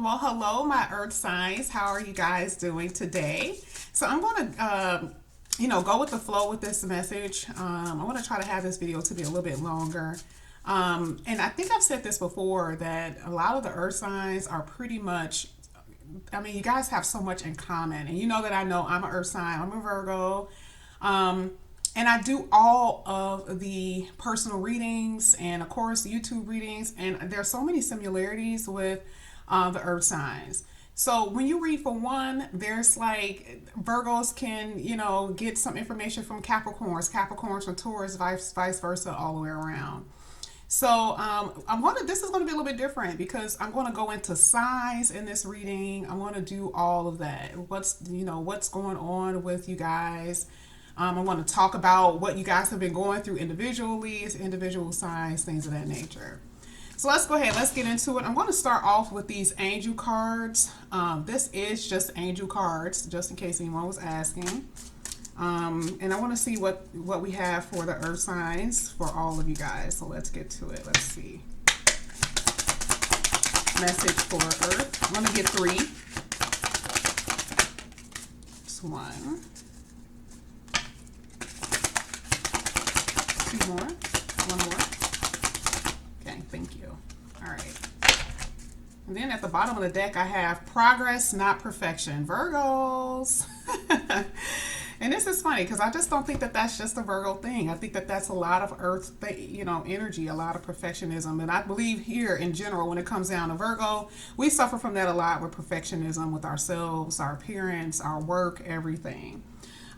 Well, hello, my earth signs. How are you guys doing today? So I'm going to, go with the flow with this message. I want to try to have this video to be a little bit longer. And I think I've said this before that a lot of the earth signs are pretty much, I mean, you guys have so much in common. And you know that I know I'm an earth sign, I'm a Virgo. Um, and I do all of the personal readings and, of course, YouTube readings. And there's so many similarities with the earth signs. So when you read for one, there's like Virgos can, get some information from Capricorns from Taurus, vice versa, all the way around. So this is going to be a little bit different because I'm going to go into signs in this reading. I want to do all of that. What's going on with you guys. I want to talk about what you guys have been going through individually, individual signs, things of that nature. So let's go ahead. Let's get into it. I'm going to start off with these angel cards. This is just angel cards, just in case anyone was asking. And I want to see what we have for the earth signs for all of you guys. So let's get to it. Let's see. Message for earth. I'm going to get 3. Just 1. 2 more. 1 more. Okay, thank you. All right. And then at the bottom of the deck, I have progress, not perfection. Virgos. And this is funny because I just don't think that that's just a Virgo thing. I think that that's a lot of earth, energy, a lot of perfectionism. And I believe here in general, when it comes down to Virgo, we suffer from that a lot with perfectionism with ourselves, our appearance, our work, everything.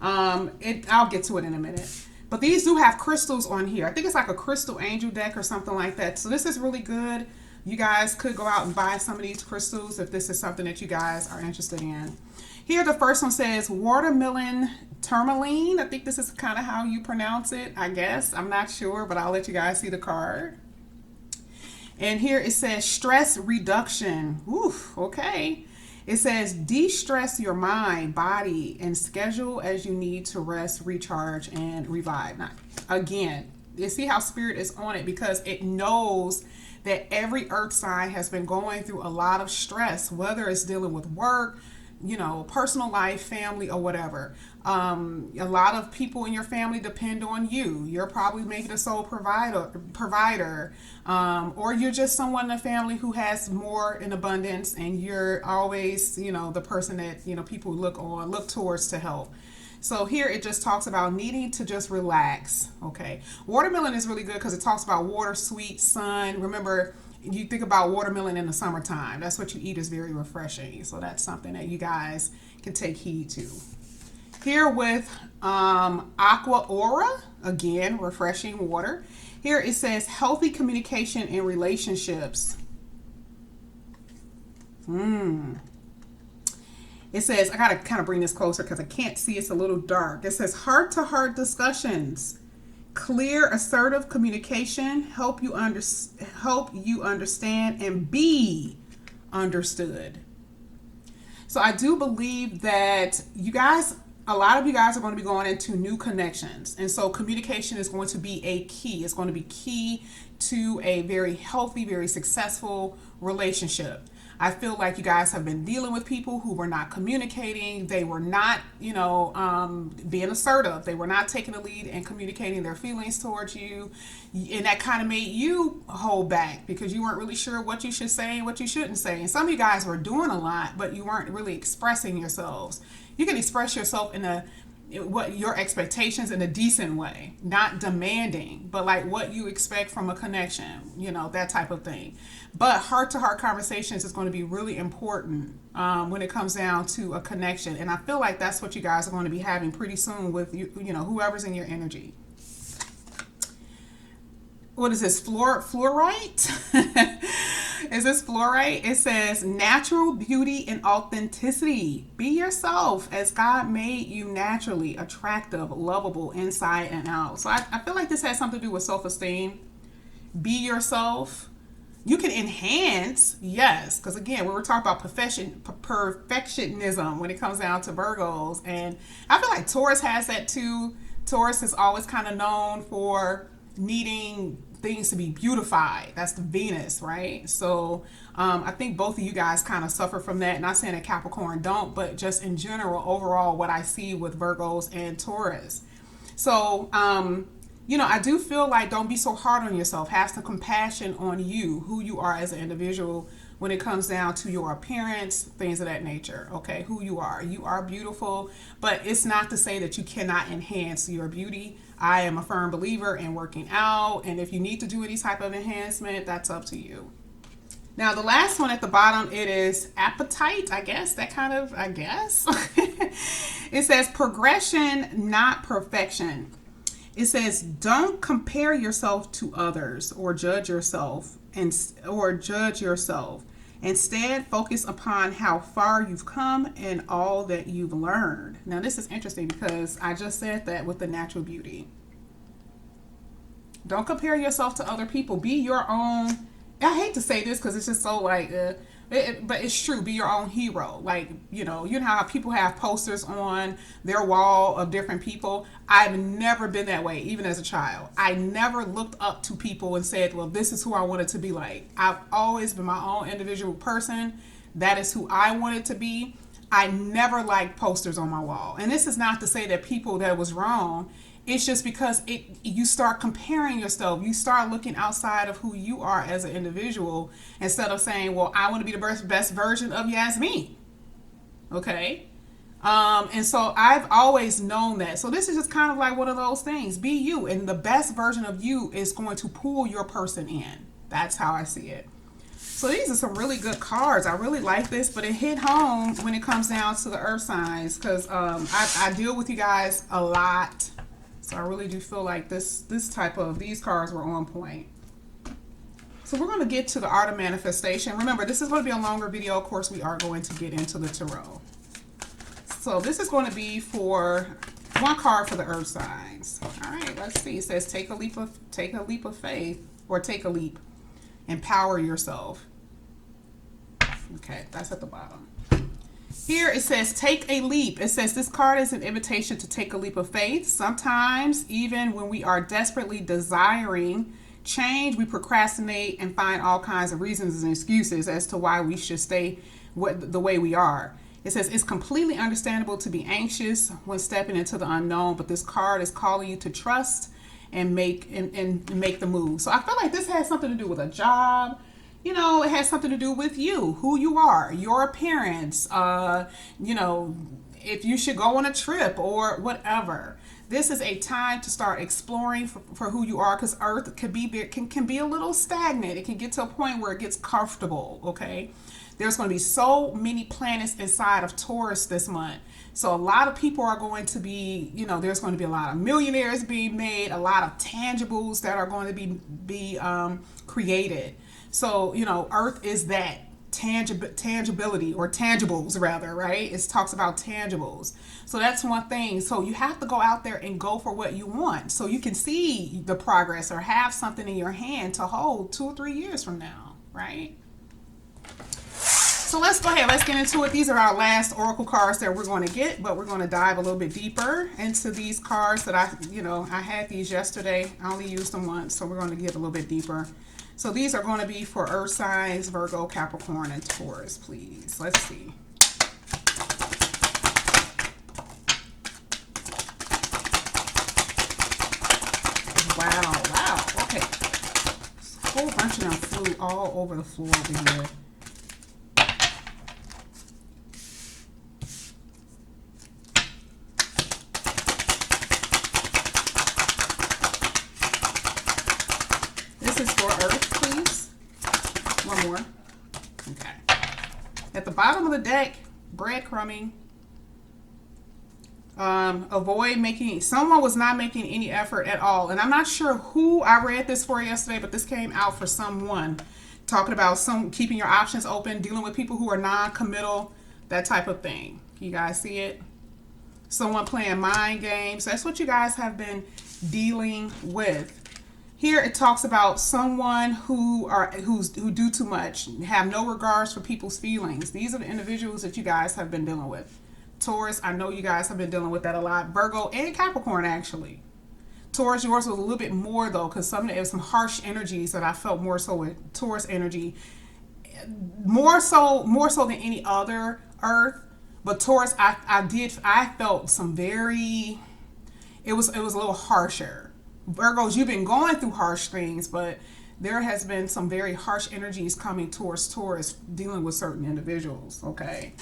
I'll get to it in a minute. But these do have crystals on here. I think it's like a crystal angel deck or something like that. So this is really good. You guys could go out and buy some of these crystals if this is something that you guys are interested in. Here, the first one says watermelon tourmaline. I think this is kind of how you pronounce it, I guess. I'm not sure, but I'll let you guys see the card. And here it says stress reduction. Oof, okay. It says de-stress your mind, body, and schedule as you need to rest, recharge, and revive. Now, again, you see how spirit is on it because it knows that every earth sign has been going through a lot of stress, whether it's dealing with work, personal life, family, or whatever. A lot of people in your family depend on you. You're probably maybe the sole provider, or you're just someone in the family who has more in abundance, and you're always, the person that people look towards to help. So here it just talks about needing to just relax. Okay, watermelon is really good because it talks about water, sweet, sun. Remember, you think about watermelon in the summertime. That's what you eat, is very refreshing. So that's something that you guys can take heed to. Here with Aqua Aura, again, refreshing water. Here it says healthy communication in relationships. It says, I got to kind of bring this closer because I can't see. It's a little dark. It says heart-to-heart discussions. Clear, assertive communication help you understand and be understood. So I do believe that a lot of you guys are going to be going into new connections. And so communication is going to be a key. It's going to be key to a very healthy, very successful relationship. I feel like you guys have been dealing with people who were not communicating. They were not, being assertive. They were not taking the lead and communicating their feelings towards you. And that kind of made you hold back because you weren't really sure what you should say and what you shouldn't say. And some of you guys were doing a lot, but you weren't really expressing yourselves. You can express yourself in what your expectations in a decent way, not demanding, but like what you expect from a connection, that type of thing. But heart-to-heart conversations is going to be really important when it comes down to a connection. And I feel like that's what you guys are going to be having pretty soon with whoever's in your energy. What is this? Fluorite? Is this fluorite? It says natural beauty and authenticity. Be yourself as God made you naturally attractive, lovable inside and out. So I feel like this has something to do with self-esteem. Be yourself. You can enhance, yes, because again, we were talking about perfectionism when it comes down to Virgos. And I feel like Taurus has that too. Taurus is always kind of known for needing things to be beautified. That's the Venus, right? So I think both of you guys kind of suffer from that. Not saying that Capricorn don't, but just in general, overall, what I see with Virgos and Taurus. So, you know, I do feel like don't be so hard on yourself. Have some compassion on you, who you are as an individual when it comes down to your appearance, things of that nature. Okay, who you are. You are beautiful, but it's not to say that you cannot enhance your beauty. I am a firm believer in working out, and if you need to do any type of enhancement, that's up to you. Now, the last one at the bottom, it is appetite, I guess. It says progression, not perfection. It says don't compare yourself to others or judge yourself. Instead, focus upon how far you've come and all that you've learned. Now, this is interesting because I just said that with the natural beauty. Don't compare yourself to other people. Be your own. I hate to say this because it's just so like, but it's true. Be your own hero. Like, you know how people have posters on their wall of different people. I've never been that way, even as a child. I never looked up to people and said, well, this is who I wanted to be like. I've always been my own individual person. That is who I wanted to be. I never liked posters on my wall. And this is not to say that people that was wrong. It's just because you start comparing yourself. You start looking outside of who you are as an individual instead of saying, well, I want to be the best version of Yasmin. Okay? And so I've always known that. So this is just kind of like one of those things. Be you. And the best version of you is going to pull your person in. That's how I see it. So these are some really good cards. I really like this, but it hit home when it comes down to the earth signs because I deal with you guys a lot. So I really do feel like these cards were on point. So we're going to get to the art of manifestation. Remember, this is going to be a longer video. Of course, we are going to get into the tarot. So this is going to be for one card for the earth signs. All right, let's see. It says take a leap of faith, or take a leap. Empower yourself. Okay, that's at the bottom. Here it says take a leap. It says this card is an invitation to take a leap of faith. Sometimes, even when we are desperately desiring change, we procrastinate and find all kinds of reasons and excuses as to why we should stay the way we are. It says it's completely understandable to be anxious when stepping into the unknown, but this card is calling you to trust and make the move. So I feel like this has something to do with a job. You know, it has something to do with you, who you are, your appearance, you know, if you should go on a trip or whatever. This is a time to start exploring for who you are, because Earth can be a little stagnant. It can get to a point where it gets comfortable, okay? There's going to be so many planets inside of Taurus this month. So a lot of people are going to be, you know, there's going to be a lot of millionaires being made, a lot of tangibles that are going to be created. So, you know, Earth is that tangibility, or tangibles rather, right? It talks about tangibles. So that's one thing. So you have to go out there and go for what you want so you can see the progress or have something in your hand to hold 2 or 3 years from now, right? So let's go ahead. Let's get into it. These are our last oracle cards that we're going to get, but we're going to dive a little bit deeper into these cards that I had these yesterday. I only used them once, so we're going to get a little bit deeper. So these are going to be for earth signs, Virgo, Capricorn, and Taurus, please. Let's see. Wow. Okay. A whole bunch of them flew all over the floor over here. Bottom of the deck, breadcrumbing. Avoid making, someone was not making any effort at all. And I'm not sure who I read this for yesterday, but this came out for someone talking about keeping your options open, dealing with people who are non-committal, that type of thing. You guys see it? Someone playing mind games. That's what you guys have been dealing with. Here it talks about someone who do too much, have no regards for people's feelings. These are the individuals that you guys have been dealing with. Taurus, I know you guys have been dealing with that a lot. Virgo and Capricorn, actually. Taurus, yours was a little bit more though, because there was some harsh energies that I felt more so with Taurus energy, more so than any other Earth. But Taurus, I felt some very, it was a little harsher. Virgos, you've been going through harsh things, but there has been some very harsh energies coming towards Taurus, dealing with certain individuals. Okay.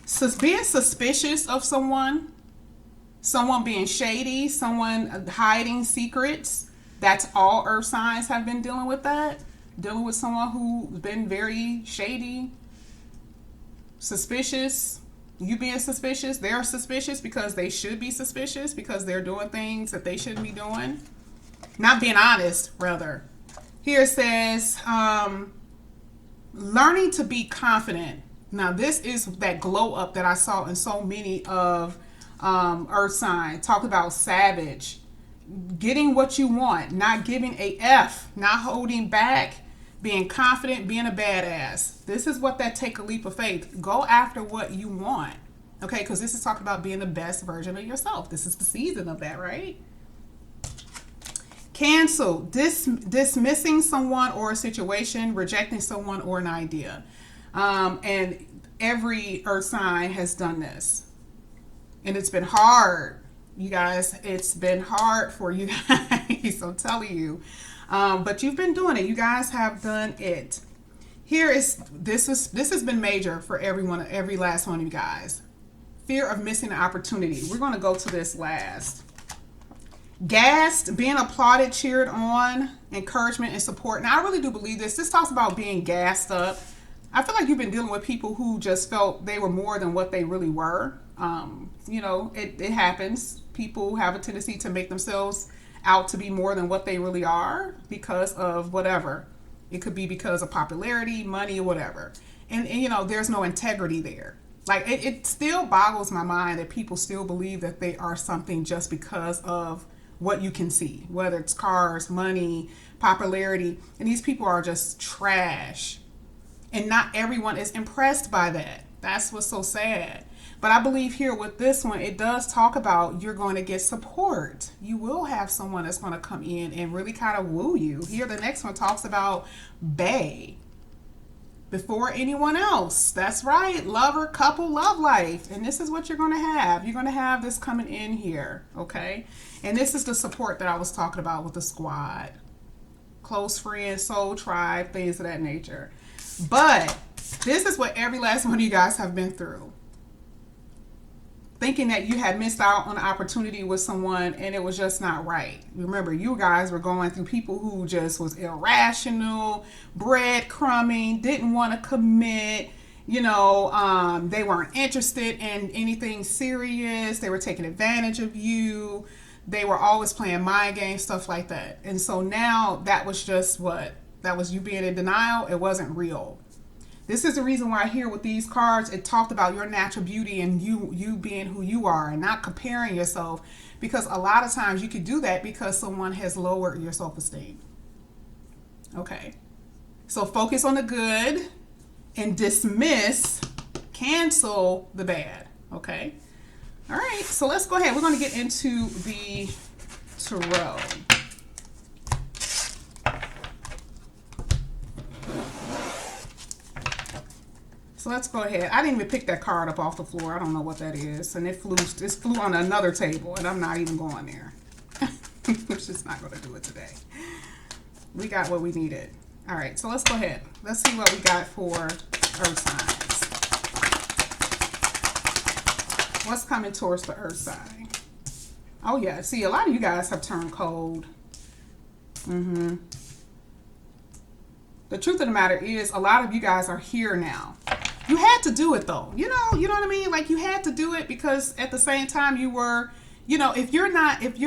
So being suspicious of someone being shady, someone hiding secrets. That's all Earth signs have been dealing with that. Dealing with someone who's been very shady, suspicious. You being suspicious, they're suspicious because they should be suspicious because they're doing things that they shouldn't be doing. Not being honest, rather. Here it says, learning to be confident. Now, this is that glow up that I saw in so many of Earth signs. Talk about savage. Getting what you want. Not giving a F. Not holding back. Being confident. Being a badass. This is what that take a leap of faith. Go after what you want. Okay, because this is talking about being the best version of yourself. This is the season of that, right? Cancel. Dismissing someone or a situation. Rejecting someone or an idea. And every Earth sign has done this. And it's been hard, you guys. It's been hard for you guys. I'm telling you. But you've been doing it. You guys have done it. This has been major for every last one of you guys. Fear of missing an opportunity. We're going to go to this last. Gassed, being applauded, cheered on, encouragement and support. Now, I really do believe this. This talks about being gassed up. I feel like you've been dealing with people who just felt they were more than what they really were. It happens. People have a tendency to make themselves out to be more than what they really are because of whatever. It could be because of popularity, money, or whatever. And there's no integrity there. Like, it still boggles my mind that people still believe that they are something just because of what you can see, whether it's cars, money, popularity. And these people are just trash. And not everyone is impressed by that. That's what's so sad. But I believe here with this one, it does talk about you're going to get support. You will have someone that's going to come in and really kind of woo you. Here, the next one talks about bae. Before anyone else. That's right. Lover, couple, love life. And this is what you're going to have. You're going to have this coming in here. Okay. And this is the support that I was talking about with the squad. Close friends, soul tribe, things of that nature. But this is what every last one of you guys have been through. Thinking that you had missed out on an opportunity with someone and it was just not right. Remember, you guys were going through people who just was irrational, breadcrumbing, didn't want to commit. They weren't interested in anything serious. They were taking advantage of you. They were always playing mind games, stuff like that. And so now that was just that was you being in denial. It wasn't real. This is the reason why here with these cards, it talked about your natural beauty and you being who you are and not comparing yourself, because a lot of times you could do that because someone has lowered your self-esteem. Okay. So focus on the good and cancel the bad. Okay. All right. So let's go ahead. We're going to get into the tarot. So let's go ahead. I didn't even pick that card up off the floor. I don't know what that is. And it flew on another table, and I'm not even going there. We're just not going to do it today. We got what we needed. All right, so let's go ahead. Let's see what we got for Earth signs. What's coming towards the Earth sign? Oh, yeah. See, a lot of you guys have turned cold. The truth of the matter is a lot of you guys are here now. You had to do it though. You know what I mean? Like, you had to do it because at the same time you were, if you're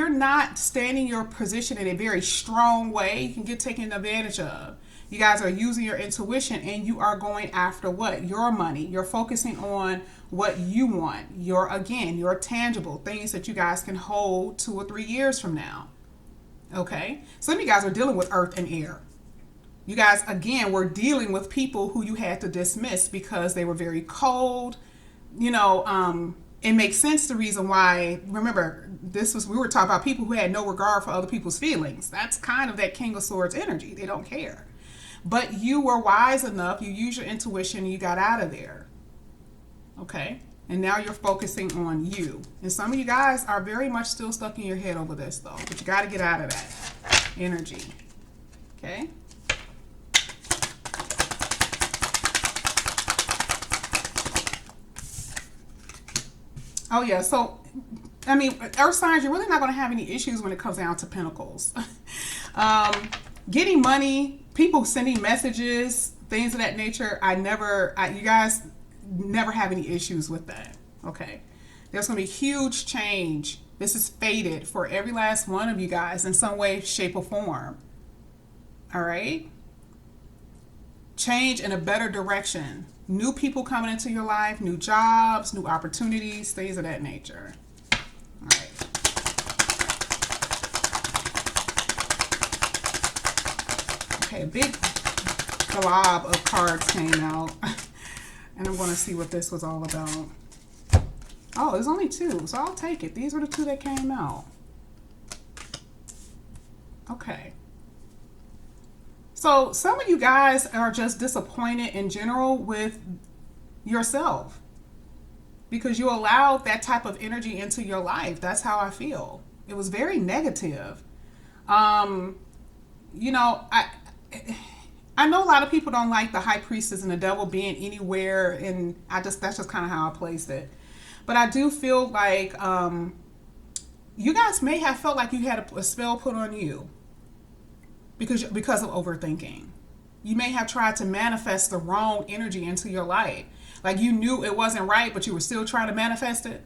not standing your position in a very strong way, you can get taken advantage of. You guys are using your intuition and you are going after what? Your money. You're focusing on what you want. Your tangible things that you guys can hold 2 or 3 years from now. Okay. Some of you guys are dealing with earth and air. You guys, again, were dealing with people who you had to dismiss because they were very cold, it makes sense the reason why. Remember, we were talking about people who had no regard for other people's feelings. That's kind of that King of Swords energy. They don't care. But you were wise enough, you used your intuition, and you got out of there. Okay? And now you're focusing on you. And some of you guys are very much still stuck in your head over this, though. But you got to get out of that energy. Okay? Oh, yeah. So, I mean, earth signs, you're really not going to have any issues when it comes down to pentacles. Getting money, people sending messages, things of that nature, you guys never have any issues with that. Okay? There's going to be huge change. This is fated for every last one of you guys in some way, shape, or form. All right? Change in a better direction. New people coming into your life, new jobs, new opportunities, things of that nature. All right. Okay, a big glob of cards came out. And I'm going to see what this was all about. Oh, there's only two, so I'll take it. These were the two that came out. Okay. So some of you guys are just disappointed in general with yourself because you allowed that type of energy into your life. That's how I feel. It was very negative. You know, I know a lot of people don't like the High Priestess and the Devil being anywhere, and that's just kind of how I placed it. But I do feel like you guys may have felt like you had a spell put on you. Because of overthinking. You may have tried to manifest the wrong energy into your life. Like you knew it wasn't right, but you were still trying to manifest it.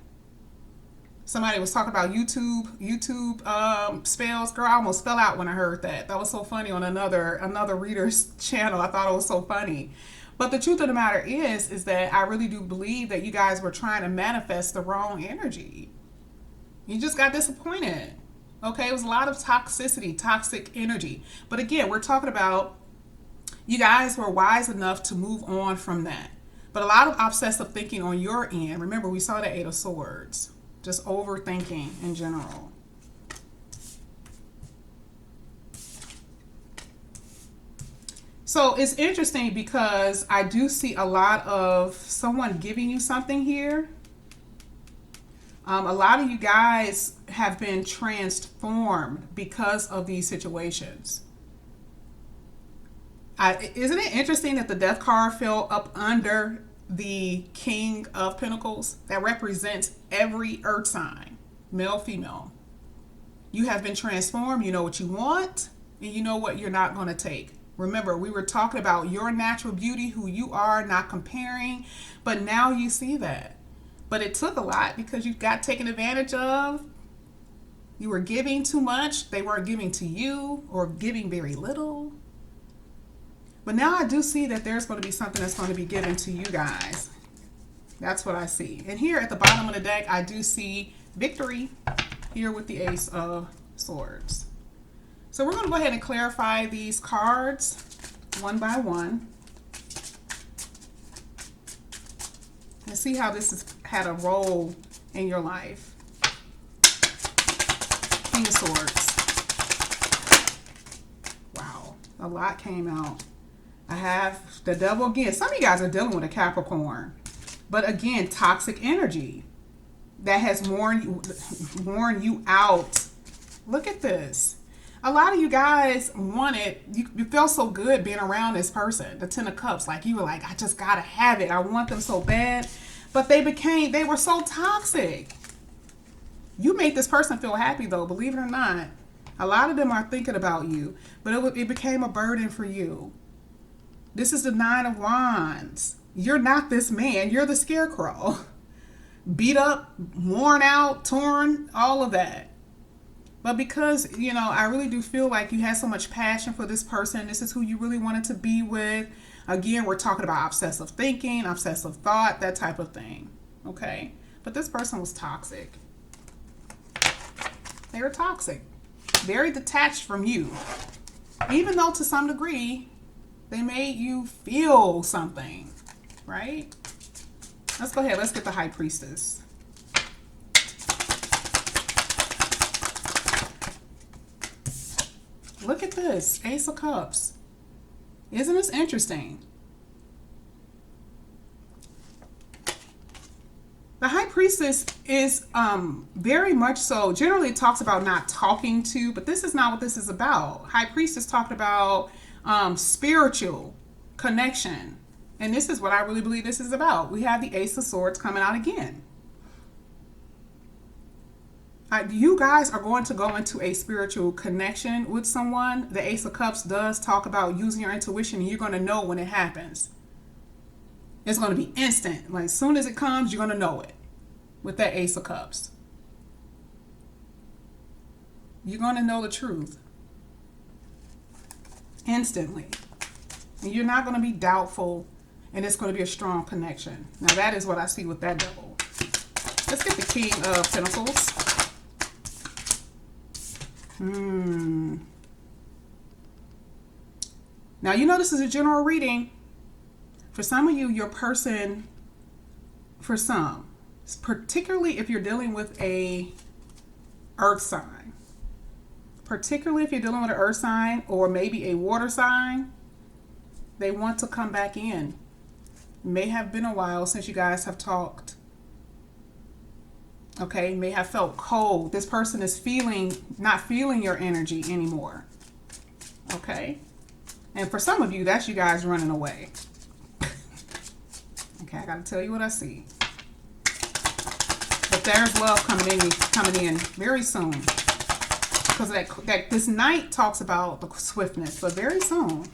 Somebody was talking about YouTube spells. Girl, I almost fell out when I heard that. That was so funny on another reader's channel. I thought it was so funny. But the truth of the matter is that I really do believe that you guys were trying to manifest the wrong energy. You just got disappointed. Okay, it was a lot of toxicity, toxic energy. But again, we're talking about you guys were wise enough to move on from that. But a lot of obsessive thinking on your end. Remember, we saw the Eight of Swords. Just overthinking in general. So it's interesting because I do see a lot of someone giving you something here. A lot of you guys have been transformed because of these situations. Isn't it interesting that the Death card fell up under the King of Pentacles? That represents every earth sign, male, female. You have been transformed. You know what you want, and you know what you're not going to take. Remember, we were talking about your natural beauty, who you are, not comparing, but now you see that. But it took a lot because you got taken advantage of. You were giving too much. They weren't giving to you or giving very little. But now I do see that there's going to be something that's going to be given to you guys. That's what I see. And here at the bottom of the deck, I do see victory here with the Ace of Swords. So we're going to go ahead and clarify these cards one by one. And see how this has had a role in your life. King of Swords. Wow, a lot came out. I have the Devil again. Some of you guys are dealing with a Capricorn. But again, toxic energy that has worn you out. Look at this. A lot of you guys you felt so good being around this person, the Ten of Cups. Like you were like, I just gotta have it. I want them so bad. But they were so toxic. You made this person feel happy though, believe it or not. A lot of them are thinking about you, but it became a burden for you. This is the Nine of Wands. You're not this man, you're the Scarecrow. Beat up, worn out, torn, all of that. But because, I really do feel like you had so much passion for this person. This is who you really wanted to be with. Again, we're talking about obsessive thinking, obsessive thought, that type of thing. Okay? But this person was toxic. They were toxic. Very detached from you. Even though to some degree, they made you feel something. Right? Let's go ahead. Let's get the High Priestess. Look at this, Ace of Cups. Isn't this interesting? The High Priestess is very much so, generally it talks about not talking to, but this is not what this is about. High Priestess talking about spiritual connection. And this is what I really believe this is about. We have the Ace of Swords coming out again. You guys are going to go into a spiritual connection with someone. The Ace of Cups does talk about using your intuition, and you're going to know when it happens. It's going to be instant. Like, as soon as it comes, you're going to know it with that Ace of Cups. You're going to know the truth instantly. And you're not going to be doubtful, and it's going to be a strong connection. Now, that is what I see with that double. Let's get the King of Pentacles. Now, you know this is a general reading. For some of you, your person, for some, particularly if you're dealing with a earth sign, particularly if you're dealing with an earth sign or maybe a water sign, they want to come back in. It may have been a while since you guys have talked. Okay, may have felt cold. This person is not feeling your energy anymore. Okay, and for some of you, that's you guys running away. Okay, I gotta tell you what I see. But there's love coming in very soon. Because that this night talks about the swiftness, but very soon.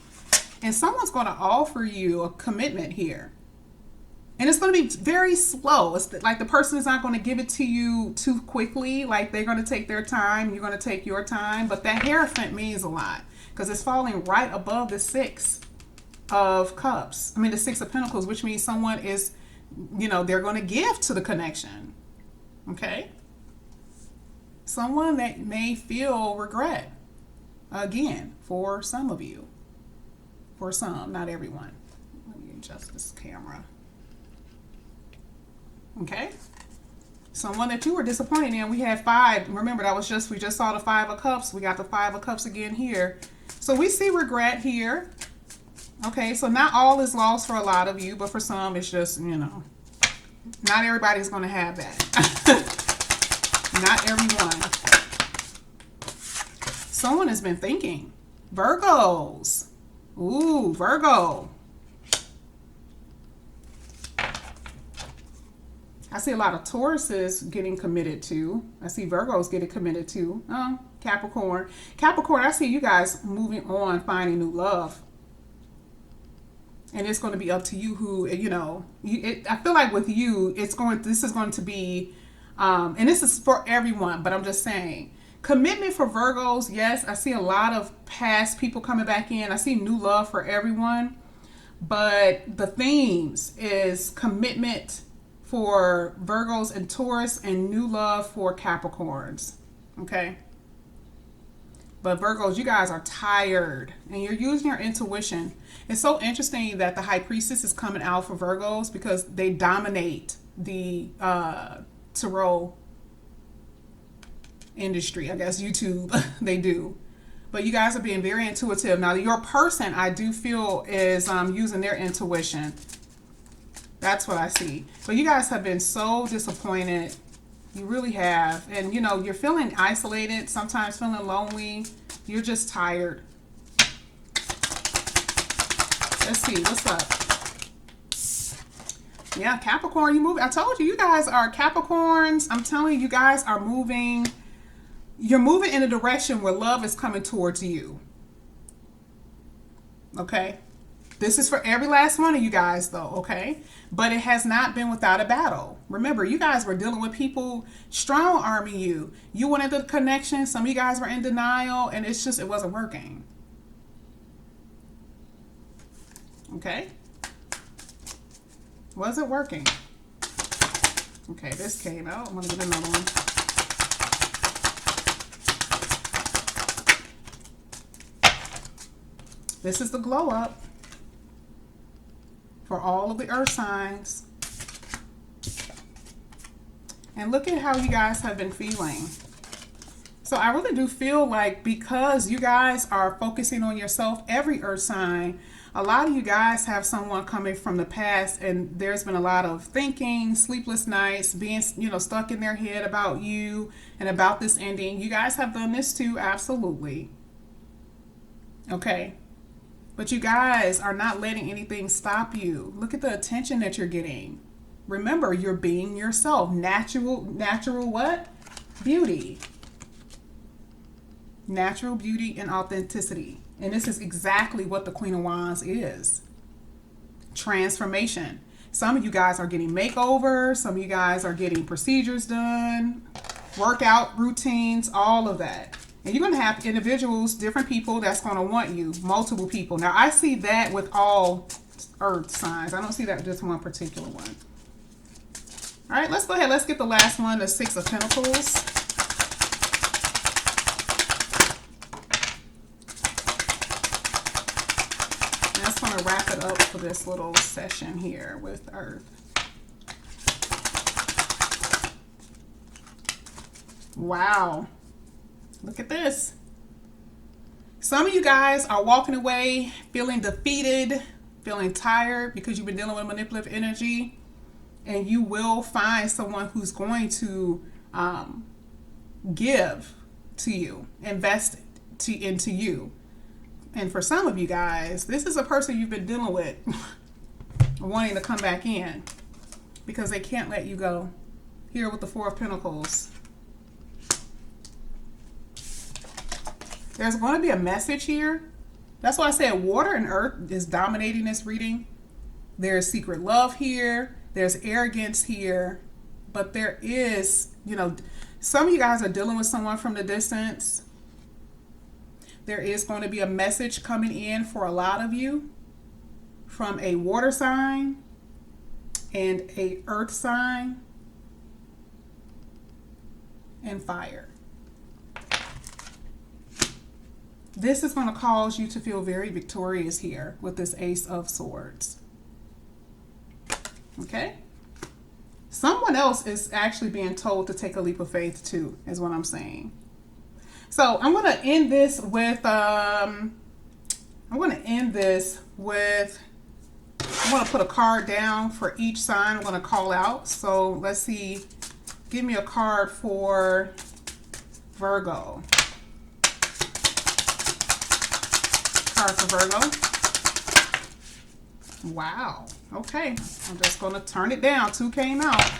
And someone's going to offer you a commitment here. And it's going to be very slow. It's like the person is not going to give it to you too quickly. Like they're going to take their time. You're going to take your time. But that Hierophant means a lot. Because it's falling right above the Six of Cups. I mean, the Six of Pentacles, which means someone is, they're going to give to the connection. Okay? Someone that may feel regret. Again, for some of you. For some, not everyone. Let me adjust this camera. Okay? Someone that you were disappointed in. We had 5. Remember, we just saw the 5 of Cups. We got the 5 of Cups again here. So we see regret here. Okay, so not all is lost for a lot of you, but for some, it's just, not everybody's going to have that. Not everyone. Someone has been thinking. Virgos. Ooh, Virgo. I see a lot of Tauruses getting committed to. I see Virgos getting committed to. Capricorn. Capricorn, I see you guys moving on, finding new love. And it's going to be up to you who, I feel like with you, this is going to be, and this is for everyone, but I'm just saying, commitment for Virgos, yes, I see a lot of past people coming back in. I see new love for everyone, but the themes is commitment for Virgos and Taurus and new love for Capricorns, okay? But Virgos, you guys are tired and you're using your intuition. It's so interesting that the High Priestess is coming out for Virgos because they dominate the tarot industry. I guess YouTube, they do. But you guys are being very intuitive. Now, your person, I do feel, is using their intuition. That's what I see. But you guys have been so disappointed. You really have. And, you're feeling isolated, sometimes feeling lonely. You're just tired. Let's see. What's up? Yeah, Capricorn, you move. I told you, you guys are Capricorns. I'm telling you, you guys are moving. You're moving in a direction where love is coming towards you. Okay? This is for every last one of you guys, though, okay? But it has not been without a battle. Remember, you guys were dealing with people strong-arming you. You wanted the connection. Some of you guys were in denial, and it wasn't working. Okay? Wasn't working. Okay, this came out. I'm going to get another one. This is the glow up for all of the earth signs. And look at how you guys have been feeling. So I really do feel like because you guys are focusing on yourself, every earth sign, a lot of you guys have someone coming from the past, and there's been a lot of thinking, sleepless nights, being, stuck in their head about you and about this ending. You guys have done this too, absolutely. Okay. But you guys are not letting anything stop you. Look at the attention that you're getting. Remember, you're being yourself. Natural what? Beauty. Natural beauty and authenticity. And this is exactly what the Queen of Wands is. Transformation. Some of you guys are getting makeovers. Some of you guys are getting procedures done, workout routines, all of that. And you're going to have individuals, different people that's going to want you, multiple people. Now, I see that with all earth signs. I don't see that with just one particular one. All right, let's go ahead. Let's get the last one, the Six of Pentacles. That's going to wrap it up for this little session here with Earth. Wow. Look at this. Some of you guys are walking away feeling defeated, feeling tired because you've been dealing with manipulative energy. And you will find someone who's going to give to you, invest into you. And for some of you guys, this is a person you've been dealing with wanting to come back in because they can't let you go. Here with the Four of Pentacles. There's going to be a message here. That's why I said water and earth is dominating this reading. There's secret love here. There's arrogance here. But there is, some of you guys are dealing with someone from the distance. There is going to be a message coming in for a lot of you from a water sign and a earth sign and fire. This is going to cause you to feel very victorious here with this Ace of Swords. Okay? Someone else is actually being told to take a leap of faith too, is what I'm saying. So I'm going to end this with, I'm going to put a card down for each sign I'm going to call out. So let's see. Give me a card for Virgo. Card for Virgo. Wow. Okay. I'm just going to turn it down. 2 came out.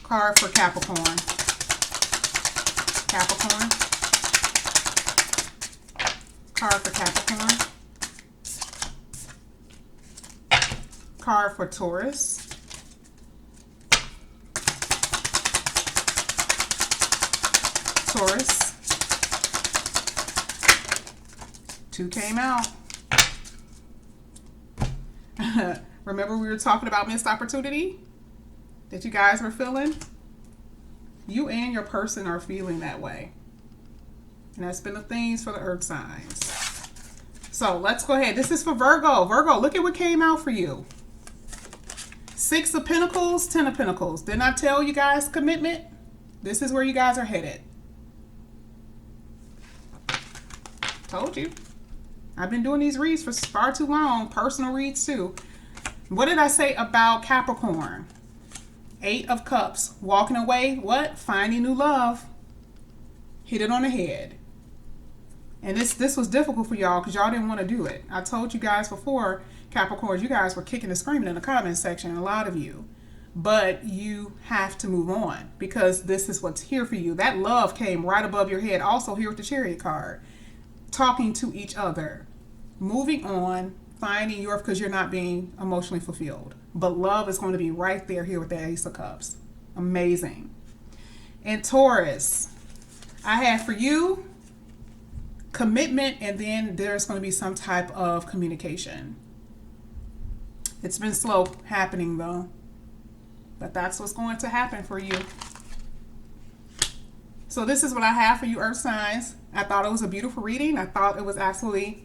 Card for Capricorn. Capricorn. Card for Capricorn. Card for Taurus. Taurus. 2 came out. Remember we were talking about missed opportunity that you guys were feeling? You and your person are feeling that way. And that's been the themes for the earth signs. So let's go ahead. This is for Virgo. Virgo, look at what came out for you. 6 of Pentacles, 10 of Pentacles. Didn't I tell you guys commitment? This is where you guys are headed. Told you. I've been doing these reads for far too long. Personal reads too. What did I say about Capricorn? 8 of Cups. Walking away. What? Finding new love. Hit it on the head. And this was difficult for y'all because y'all didn't want to do it. I told you guys before, Capricorns, you guys were kicking and screaming in the comment section, a lot of you. But you have to move on because this is what's here for you. That love came right above your head. Also here with the Chariot card. Talking to each other. Moving on. Finding your, because you're not being emotionally fulfilled. But love is going to be right there here with the Ace of Cups. Amazing. And Taurus, I have for you commitment, and then there's going to be some type of communication. It's been slow happening though. But that's what's going to happen for you. So this is what I have for you, earth signs. I thought it was a beautiful reading. I thought it was absolutely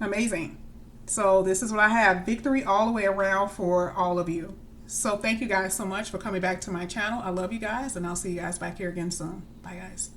amazing. So this is what I have. Victory all the way around for all of you. So thank you guys so much for coming back to my channel. I love you guys, and I'll see you guys back here again soon. Bye, guys.